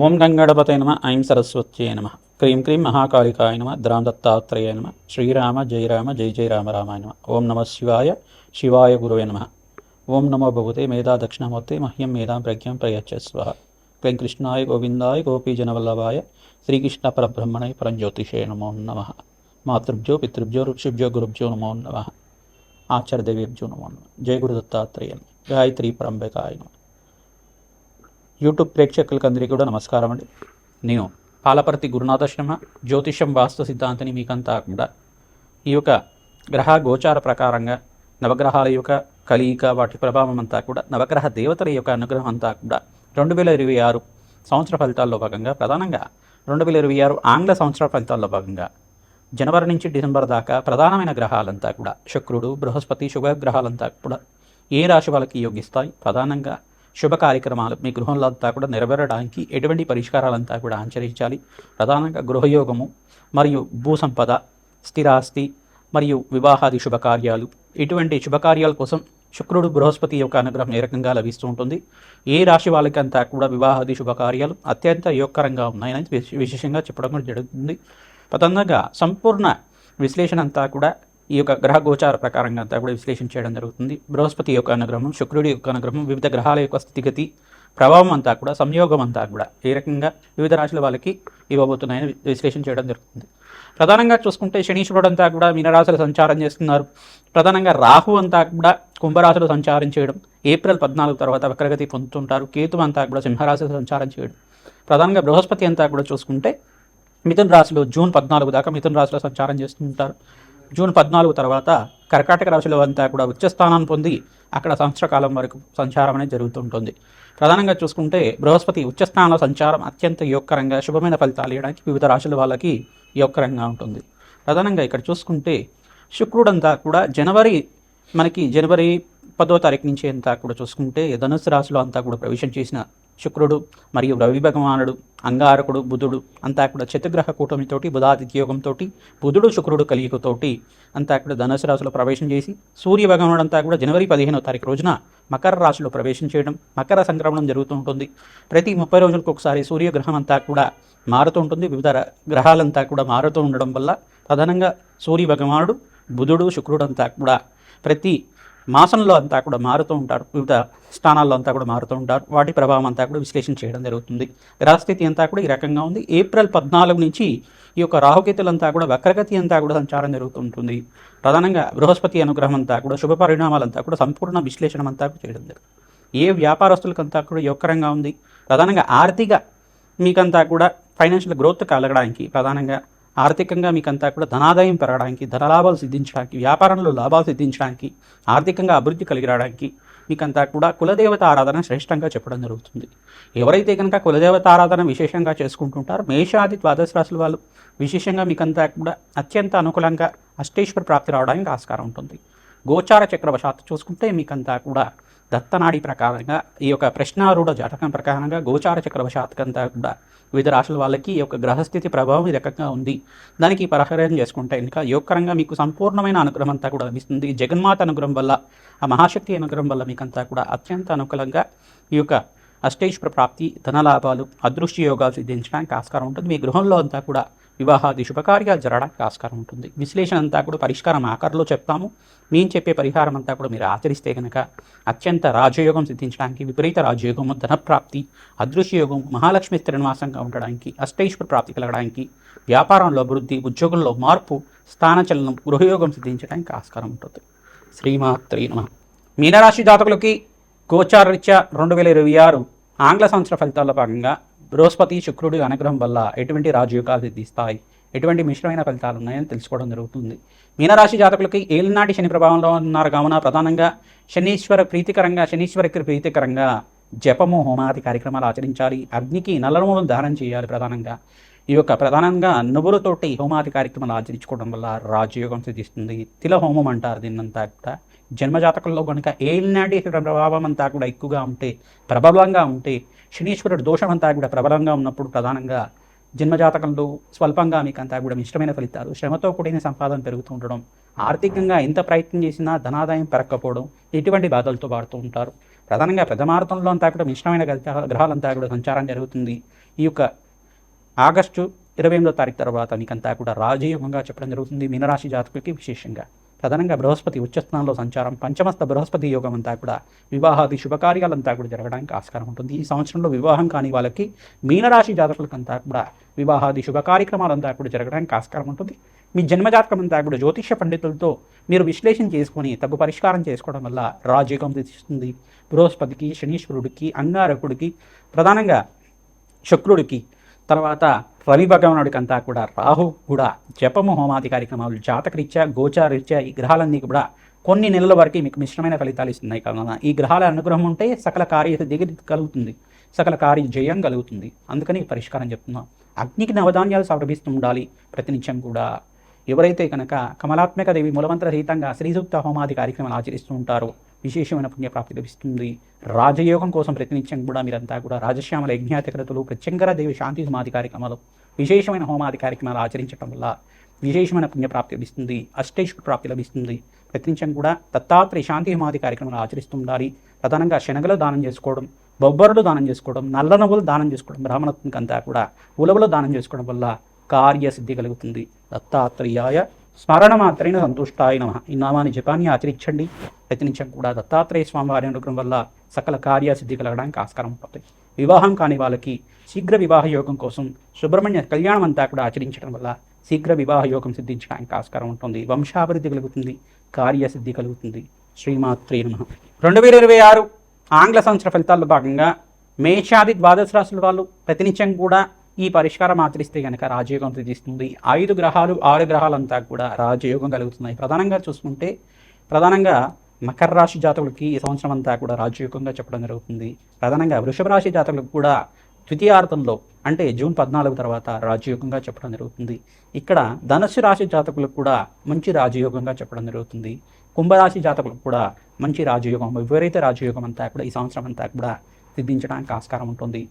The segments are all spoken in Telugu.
ఓం గంగణపతే నమ ఐం సరస్వత్యే నమ క్రీం క్రీం మహాకాళికాయ నమ ద్రాం దత్తాత్రేయ నమ శ్రీరామ జయ రామ జయ జయ రామ రామాయ నమ ఓం నమ శివాయ శివాయ గురువే నమ ఓం నమో భగవతే మేధా దక్షిణామూర్తే మహ్యం మేధాం ప్రజ్ఞాం ప్రయచ్చస్వ క్లీం కృష్ణాయ గోవిందాయ గోపీజనవల్లభాయ శ్రీకృష్ణ పరబ్రహ్మణే పరంజ్యోతిషే నమో నమ మాతృభ్యో పితృభ్యో ఋషిభ్యో గురుభ్యో నమో నమ ఆచార్యదేవేభ్యో నమో నమ జయ గురు దత్తాత్రేయ గాయత్రి పరంబకాయ నమ. యూట్యూబ్ ప్రేక్షకులకు అందరికీ కూడా నమస్కారం అండి. నేను పాలపర్తి గురునాథాశ్రమ జ్యోతిషం వాస్తు సిద్ధాంతిని మీకంతా కూడా ఈ యొక్క గ్రహ గోచార ప్రకారంగా నవగ్రహాల యొక్క కలియిక వాటి ప్రభావం అంతా కూడా నవగ్రహ దేవతల యొక్క అనుగ్రహం అంతా కూడా 2026 సంవత్సర ఫలితాల్లో భాగంగా ప్రధానంగా 2026 ఆంగ్ల సంవత్సర ఫలితాల్లో భాగంగా జనవరి నుంచి డిసెంబర్ దాకా ప్రధానమైన గ్రహాలంతా కూడా శుక్రుడు బృహస్పతి శుభగ్రహాలంతా కూడా ఏ రాశి వాళ్ళకి యోగిస్తాయి, ప్రధానంగా శుభ కార్యక్రమాలు మీ గృహంలో అంతా కూడా నెరవేరడానికి ఎటువంటి పరిష్కారాలంతా కూడా ఆచరించాలి, ప్రధానంగా గృహయోగము మరియు భూసంపద స్థిరాస్తి మరియు వివాహాది శుభకార్యాలు, ఇటువంటి శుభకార్యాల కోసం శుక్రుడు బృహస్పతి యొక్క అనుగ్రహం ఏ రకంగా లభిస్తూ ఉంటుంది, ఏ రాశి వాళ్ళకంతా కూడా వివాహాది శుభకార్యాలు అత్యంత యోగకరంగా ఉన్నాయని విశేషంగా చెప్పడం కూడా జరుగుతుంది. ప్రధానంగా సంపూర్ణ విశ్లేషణ అంతా కూడా ఈ యొక్క గ్రహ గోచార ప్రకారంగా అంతా కూడా విశ్లేషణ చేయడం జరుగుతుంది. బృహస్పతి యొక్క అనుగ్రహం, శుక్రుడి యొక్క అనుగ్రహం, వివిధ గ్రహాల యొక్క స్థితిగతి ప్రభావం అంతా కూడా సంయోగం అంతా కూడా ఏ రకంగా వివిధ రాశుల వాళ్ళకి ఇవ్వబోతున్నాయని విశ్లేషణ చేయడం జరుగుతుంది. ప్రధానంగా చూసుకుంటే శనీశ్వరుడు అంతా కూడా మీనరాశులు సంచారం చేస్తున్నారు. ప్రధానంగా రాహు అంతా కూడా కుంభరాశులు సంచారం చేయడం, ఏప్రిల్ 14 తర్వాత వక్రగతి పొందుతుంటారు. కేతు అంతా కూడా సింహరాశులు సంచారం చేయడం, ప్రధానంగా బృహస్పతి అంతా కూడా చూసుకుంటే మిథున రాశిలో జూన్ 14 దాకా మిథున రాశిలో సంచారం చేస్తుంటారు. జూన్ 14 తర్వాత కర్కాటక రాశిలో అంతా కూడా ఉచ్చస్థానాన్ని పొంది అక్కడ సంవత్సర కాలం వరకు సంచారం అనేది జరుగుతుంటుంది. ప్రధానంగా చూసుకుంటే బృహస్పతి ఉచ్చస్థానంలో సంచారం అత్యంత యోగకరంగా శుభమైన ఫలితాలు ఇవ్వడానికి వివిధ రాశుల వాళ్ళకి యోగకరంగా ఉంటుంది. ప్రధానంగా ఇక్కడ చూసుకుంటే శుక్రుడంతా కూడా జనవరి 10వ తారీఖు నుంచి అంతా కూడా చూసుకుంటే ధనుసు రాశిలో అంతా కూడా ప్రవేశం చేసిన శుక్రుడు మరియు రవి భగవానుడు, అంగారకుడు, బుధుడు అంతా కూడా చతుర్గ్రహ కూటమితోటి బుధాదిత్య యోగంతో బుధుడు శుక్రుడు కలియుగతోటి అంతా కూడా ధనుసు రాశిలో ప్రవేశం చేసి సూర్య భగవానుడు అంతా కూడా జనవరి 15వ తారీఖు రోజున మకర రాశిలో ప్రవేశం చేయడం, మకర సంక్రమణం జరుగుతూ ఉంటుంది. ప్రతి 30 రోజులకు ఒకసారి సూర్యగ్రహం అంతా కూడా మారుతూ ఉంటుంది. వివిధ గ్రహాలంతా కూడా మారుతూ ఉండడం వల్ల ప్రధానంగా సూర్య భగవానుడు, బుధుడు, శుక్రుడు అంతా కూడా ప్రతి మాసంలో అంతా కూడా మారుతూ ఉంటారు. వివిధ స్థానాల్లో అంతా కూడా మారుతూ ఉంటారు. వాటి ప్రభావం అంతా కూడా విశ్లేషణ చేయడం జరుగుతుంది. గ్రహస్థితి అంతా కూడా ఈ రకంగా ఉంది. ఏప్రిల్ 14 నుంచి ఈ యొక్క రాహుకేతులంతా కూడా వక్రగతి అంతా కూడా సంచారం జరుగుతుంటుంది. ప్రధానంగా బృహస్పతి అనుగ్రహం అంతా కూడా శుభ పరిణామాలంతా కూడా సంపూర్ణ విశ్లేషణ అంతా కూడా చేయడం జరుగుతుంది. ఏ వ్యాపారస్తులకంతా కూడా యోగకరంగా ఉంది, ప్రధానంగా ఆర్థిక మీకంతా కూడా ఫైనాన్షియల్ గ్రోత్ కలగడానికి, ప్రధానంగా ఆర్థికంగా మీకంతా కూడా ధనాదాయం పెరగడానికి, ధనలాభాలు సిద్ధించడానికి, వ్యాపారంలో లాభాలు సిద్ధించడానికి, ఆర్థికంగా అభివృద్ధి కలిగి రావడానికి మీకంతా కూడా కులదేవత ఆరాధన శ్రేష్టంగా చెప్పడం జరుగుతుంది. ఎవరైతే కనుక కులదేవత ఆరాధన విశేషంగా చేసుకుంటుంటారో మేషాది ద్వాదశ రాశుల వాళ్ళు విశేషంగా మీకంతా కూడా అత్యంత అనుకూలంగా అష్టేశ్వర ప్రాప్తి రావడానికి ఆస్కారం ఉంటుంది. గోచార చక్రవశాత్తు చూసుకుంటే మీకంతా కూడా దత్తనాడి ప్రకారంగా ఈ యొక్క ప్రశ్నారూఢ జాతకం ప్రకారంగా గోచార చక్రవశాత్కంతా కూడా వివిధ రాశుల వాళ్ళకి ఈ యొక్క గ్రహస్థితి ప్రభావం ఈ రకంగా ఉంది. దానికి పరిహారం చేసుకుంటే ఇంకా యోగకరంగా మీకు సంపూర్ణమైన అనుగ్రహం అంతా కూడా లభిస్తుంది. జగన్మాత అనుగ్రహం వల్ల, ఆ మహాశక్తి అనుగ్రహం వల్ల మీకంతా కూడా అత్యంత అనుకూలంగా ఈ యొక్క అష్టేశ్వర ప్రాప్తి, ధనలాభాలు, అదృష్ట యోగాలు సిద్ధించడానికి ఆస్కారం ఉంటుంది. మీ గృహంలో అంతా కూడా వివాహాది శుభకార్యాలు జరగడానికి ఆస్కారం ఉంటుంది. విశ్లేషణ అంతా కూడా పరిష్కారం ఆకారంలో చెప్తాము. మేము చెప్పే పరిహారం అంతా కూడా మీరు ఆచరిస్తే కనుక అత్యంత రాజయోగం సిద్ధించడానికి, విపరీత రాజయోగము, ధనప్రాప్తి, అదృశ్యయోగం, మహాలక్ష్మి స్థిరనివాసంగా ఉండడానికి, అష్టైశ్వర ప్రాప్తి కలగడానికి, వ్యాపారంలో అభివృద్ధి, ఉద్యోగంలో మార్పు, స్థానచలనం, గృహయోగం సిద్ధించడానికి ఆస్కారం ఉంటుంది. శ్రీమాత్రే నమః. మీనరాశి జాతకులకి గోచారరీత్యా 2026 ఆంగ్ల సంవత్సర ఫలితాల్లో భాగంగా బృహస్పతి శుక్రుడి అనుగ్రహం వల్ల ఎటువంటి రాజయోగాలు సిద్ధిస్తాయి, ఎటువంటి మిశ్రమైన ఫలితాలు ఉన్నాయని తెలుసుకోవడం జరుగుతుంది. మీనరాశి జాతకులకి ఏలినాటి శని ప్రభావంలో ఉన్నారు కావున ప్రధానంగా శనీశ్వరికి ప్రీతికరంగా జపము, హోమాది కార్యక్రమాలు ఆచరించాలి. అగ్నికి నల్లనూనెను దానం చేయాలి. ప్రధానంగా నువ్వులతోటి హోమాది కార్యక్రమాలు ఆచరించుకోవడం వల్ల రాజయోగం సిద్ధిస్తుంది. తిల హోమం అంటారు దీన్నంతా కూడా. జన్మజాతకంలో కనుక ఏలినాటి ప్రభావం అంతా కూడా ఎక్కువగా ఉంటే, ప్రబలంగా ఉంటే, శనీశ్వరుడు దోషం అంతా కూడా ప్రబలంగా ఉన్నప్పుడు ప్రధానంగా జన్మజాతకంలో స్వల్పంగా మీకంతా కూడా మిశ్రమైన ఫలితాలు, శ్రమతో కూడిన సంపాదన పెరుగుతూ ఉండడం, ఆర్థికంగా ఎంత ప్రయత్నం చేసినా ధనాదాయం పెరగకపోవడం, ఇటువంటి బాధలతో వాడుతూ ఉంటారు. ప్రధానంగా ప్రథమార్థంలో అంతా కూడా మిశ్రమైన గ్రహాలంతా కూడా సంచారం జరుగుతుంది. ఈ యొక్క ఆగస్టు 28వ తారీఖు తర్వాత మీకంతా కూడా రాజయోగంగా చెప్పడం జరుగుతుంది. మీనరాశి జాతకులకి విశేషంగా ప్రధానంగా బృహస్పతి ఉచ్చస్థానంలో సంచారం, పంచమస్థ బృహస్పతి యోగం అంతా కూడా వివాహాది శుభకార్యాలంతా కూడా జరగడానికి ఆస్కారం ఉంటుంది. ఈ సంవత్సరంలో వివాహం కాని వాళ్ళకి మీనరాశి జాతకులకంతా కూడా వివాహాది శుభ కార్యక్రమాలంతా కూడా జరగడానికి ఆస్కారం ఉంటుంది. మీ జన్మజాతకం అంతా కూడా జ్యోతిష్య పండితులతో మీరు విశ్లేషణ చేసుకొని తగు పరిష్కారం చేసుకోవడం వల్ల రాజయోగం తెచ్చిస్తుంది. బృహస్పతికి, శనీశ్వరుడికి, అంగారకుడికి, ప్రధానంగా శుక్రుడికి, తర్వాత రవి భగవానుడికి అంతా కూడా రాహు కూడా జపము హోమాది కార్యక్రమాలు జాతకరీత్యా గోచారీత్యా ఈ గ్రహాలన్నీ కూడా కొన్ని నెలల వరకు మీకు మిశ్రమైన ఫలితాలు ఇస్తున్నాయి. కావున ఈ గ్రహాల అనుగ్రహం ఉంటే సకల కార్యసిద్ధి కలుగుతుంది, సకల కార్య జయం కలుగుతుంది. అందుకని పరిష్కారం చెప్తున్నాం. అగ్నికి నవధాన్యాలు సమర్పిస్తూ ఉండాలి ప్రతినిత్యం కూడా. ఎవరైతే కనుక కమలాత్మక దేవి మూలమంత్ర రహితంగా శ్రీసూక్త హోమాది కార్యక్రమాలు ఆచరిస్తూ ఉంటారో విశేషమైన పుణ్యప్రాప్తి లభిస్తుంది. రాజయోగం కోసం ప్రతినిత్యం కూడా మీరంతా కూడా రాజశ్యామల యజ్ఞాతికరతులు, ప్రత్యంకర దేవి శాంతి హోమాది కార్యక్రమాలు, విశేషమైన హోమాది కార్యక్రమాలు ఆచరించడం వల్ల విశేషమైన పుణ్యప్రాప్తి లభిస్తుంది, అష్టైశ్వర ప్రాప్తి లభిస్తుంది. ప్రతినిత్యం కూడా దత్తాత్రేయ శాంతి హోమాది కార్యక్రమాలు ఆచరిస్తూ ఉండాలి. ప్రధానంగా శనగలు దానం చేసుకోవడం, బొబ్బరులు దానం చేసుకోవడం, నల్ల నువ్వులు దానం చేసుకోవడం, బ్రాహ్మణత్వంకి అంతా కూడా ఉలవలు దానం చేసుకోవడం వల్ల కార్యసిద్ధి కలుగుతుంది. దత్తాత్రేయాయ స్మరణ మాత్రైన సంతుష్టాయ నమః ఈ నామాన్ని జపాన్ని ఆచరించండి. ప్రతినిత్యం కూడా దత్తాత్రేయ స్వామి వారి అనుగ్రహం వల్ల సకల కార్యసిద్ధి కలగడానికి ఆస్కారం ఉంటుంది. వివాహం కాని వాళ్ళకి శీఘ్ర వివాహ యోగం కోసం సుబ్రహ్మణ్య కళ్యాణం అంతా కూడా ఆచరించడం వల్ల శీఘ్ర వివాహ యోగం సిద్ధించడానికి ఆస్కారం ఉంటుంది. వంశాభివృద్ధి కలుగుతుంది, కార్యసిద్ధి కలుగుతుంది. శ్రీమాత్రే నమః. 2026 ఆంగ్ల సంవత్సర ఫలితాల్లో భాగంగా మేషాది ద్వాదశ రాశుల వాళ్ళు ప్రతినిత్యం కూడా ఈ పరిష్కారం ఆచరిస్తే కనుక రాజయోగం సిద్ధిస్తుంది. 5 గ్రహాలు 6 గ్రహాలంతా కూడా రాజయోగం కలుగుతున్నాయి. ప్రధానంగా చూసుకుంటే ప్రధానంగా మకర రాశి జాతకులకి ఈ సంవత్సరం అంతా కూడా రాజయోగంగా చెప్పడం జరుగుతుంది. ప్రధానంగా వృషభ రాశి జాతకులకు కూడా ద్వితీయార్థంలో అంటే జూన్ 14 తర్వాత రాజయోగంగా చెప్పడం జరుగుతుంది. ఇక్కడ ధనుస్సు రాశి జాతకులకు కూడా మంచి రాజయోగంగా చెప్పడం జరుగుతుంది. కుంభరాశి జాతకులకు కూడా మంచి రాజయోగం, విపరీత రాజయోగం అంతా కూడా ఈ సంవత్సరం అంతా కూడా సిద్ధించడానికి ఆస్కారం ఉంటుంది.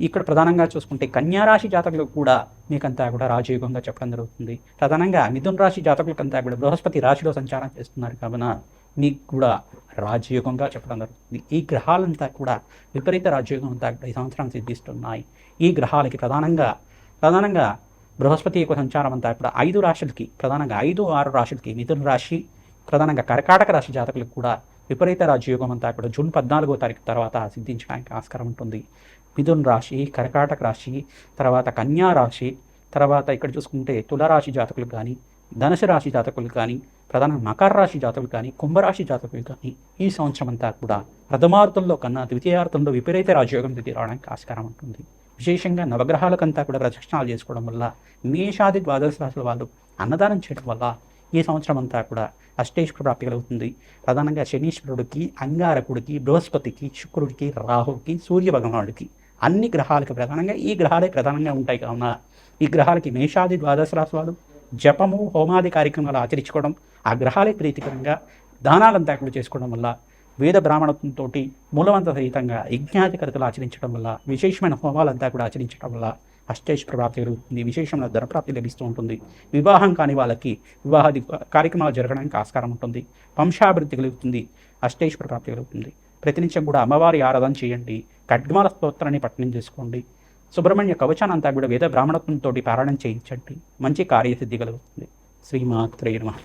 ఇక్కడ ప్రధానంగా చూసుకుంటే కన్యారాశి జాతకులకు కూడా మీకంతా కూడా రాజయోగంగా చెప్పడం జరుగుతుంది. ప్రధానంగా మిథున రాశి జాతకులకంతా కూడా బృహస్పతి రాశిలో సంచారం చేస్తున్నారు కావున మీకు కూడా రాజయోగంగా చెప్పడం జరుగుతుంది. ఈ గ్రహాలంతా కూడా విపరీత రాజయోగం అంతా కూడా ఈ సంవత్సరం సిద్ధిస్తున్నాయి. ఈ గ్రహాలకి ప్రధానంగా బృహస్పతి యొక్క సంచారం అంతా కూడా 5 రాశులకి, ప్రధానంగా 5, 6 రాశులకి, మిథున రాశి, ప్రధానంగా కర్కాటక రాశి జాతకులకు కూడా విపరీత రాజయోగం అంతా కూడా జూన్ 14వ తారీఖు తర్వాత సిద్ధించడానికి ఆస్కారం ఉంటుంది. మిథున రాశి, కర్కాటక రాశి, తర్వాత కన్యా రాశి, తర్వాత ఇక్కడ చూసుకుంటే తులరాశి జాతకులు కానీ, ధనుసు రాశి జాతకులు కానీ, ప్రధాన మకర రాశి జాతకులు కానీ, కుంభరాశి జాతకులు కానీ ఈ సంవత్సరం అంతా కూడా ప్రథమార్థంలో కన్నా ద్వితీయార్థంలో విపరీత రాజయోగం స్థితి రావడానికి ఆస్కారం ఉంటుంది. విశేషంగా నవగ్రహాలకంతా కూడా ప్రదక్షిణాలు చేసుకోవడం వల్ల, మేషాది ద్వాదశ రాశుల వాళ్ళు అన్నదానం చేయడం వల్ల ఈ సంవత్సరం అంతా కూడా అష్టైశ్వర ప్రాప్తి కలుగుతుంది. ప్రధానంగా శనీశ్వరుడికి, అంగారకుడికి, బృహస్పతికి, శుక్రుడికి, రాహుకి, సూర్య భగవానుడికి, అన్ని గ్రహాలకి ప్రధానంగా ఈ గ్రహాలే ప్రధానంగా ఉంటాయి కావున ఈ గ్రహాలకి మేషాది ద్వాదశ రాశి వాళ్ళు జపము హోమాది కార్యక్రమాలు ఆచరించుకోవడం, ఆ గ్రహాలే ప్రీతికరంగా దానాలంతా కూడా చేసుకోవడం వల్ల, వేద బ్రాహ్మణత్వంతో మూలవంత సహితంగా యజ్ఞాధికరతలు ఆచరించడం వల్ల, విశేషమైన హోమాలంతా కూడా ఆచరించడం వల్ల అష్టైశ్వర ప్రాప్తి కలుగుతుంది. విశేషమైన ధనప్రాప్తి లభిస్తూ ఉంటుంది. వివాహం కాని వాళ్ళకి వివాహాది కార్యక్రమాలు జరగడానికి ఆస్కారం ఉంటుంది. వంశాభివృద్ధి కలుగుతుంది, అష్టైశ్వర ప్రాప్తి కలుగుతుంది. ప్రతినిత్యం కూడా అమ్మవారి ఆరాధన చేయండి, ఖడ్గమాల స్తోత్రాన్ని పఠనం చేసుకోండి, సుబ్రహ్మణ్య కవచానంతా కూడా వేద బ్రాహ్మణత్వంతో పారాయణం చేయించండి. మంచి కార్యసిద్ధి కలుగుతుంది. శ్రీమాత్రే నమః.